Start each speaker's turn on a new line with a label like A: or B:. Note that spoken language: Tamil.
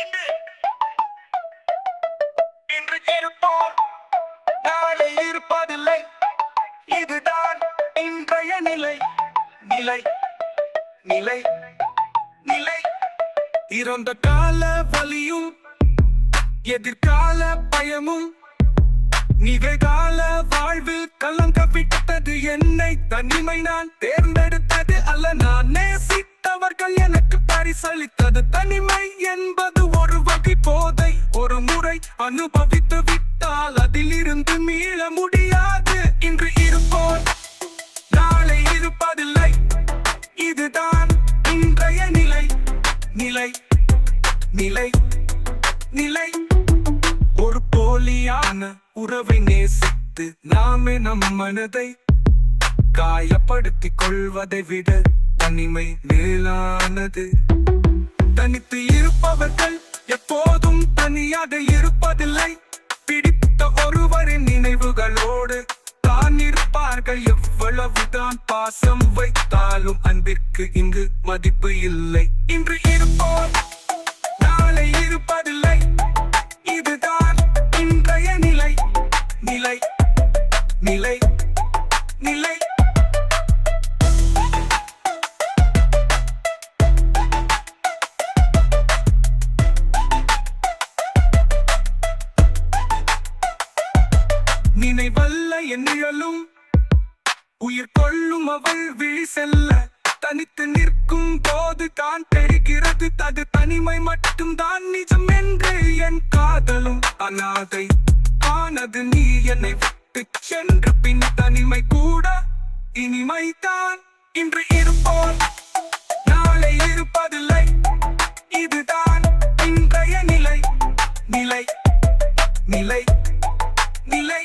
A: இன்று இன்று இருப்போர் நாளை இருப்பதில்லை. இதுதான் இன்றைய நிலை. நிலை நிலை நிலை இறந்த கால வலியும் எதிர்கால பயமும் நிகழ்கால வாழ்வு கலங்க விட்டது என்னை. தனிமை நான் தேர்ந்தெடுத்தது அல்ல, நான் நேசித்தவர்கள் எனக்கு பரிசளித்தது. தனிமை என்பது ஒரு வகை போதை. ஒரு முறை அனுபவித்து விட்டால் அதிலிருந்து மீள முடியாது. இன்று இருப்போர் நாளை இருப்பதில்லை. இதுதான் இன்றைய நிலை. நிலை நிலை நிலை ஒரு போலியான உறவை நேசித்து நாமே நம் மனதை காயப்படுத்திக் கொள்வதை விட தனிமை மேலானது. தனித்து இருப்பவர்கள் எப்போதும் தனியாக இருப்பதில்லை. பிடித்த ஒருவரின் நினைவுகளோடு தான் இருப்பார்கள். எவ்வளவுதான் பாசம் வைத்தாலும் அன்பிற்கு இங்கு மதிப்பு இல்லை. இன்று இருப்போர் நாளை இருப்பதில்லை. இதுதான் இன்றைய நிலை. நிலை நிலை நிலை நினைவல்ல என் நிழலும் உயிர் கொள்ளும் அவள் விழி செல்ல. தனித்து நிற்கும் போது தான் தெரிகிறது அது தனிமை மட்டும் தான் நிஜம் என்று. என் காதலும் அநாதை ஆனது நீ என்னை விட்டு சென்ற பின். தனிமை கூட இனிமைதான். இன்று இருப்போர் நாளை இருப்பதில்லை. இதுதான் இன்றைய நிலை. நிலை நிலை நிலை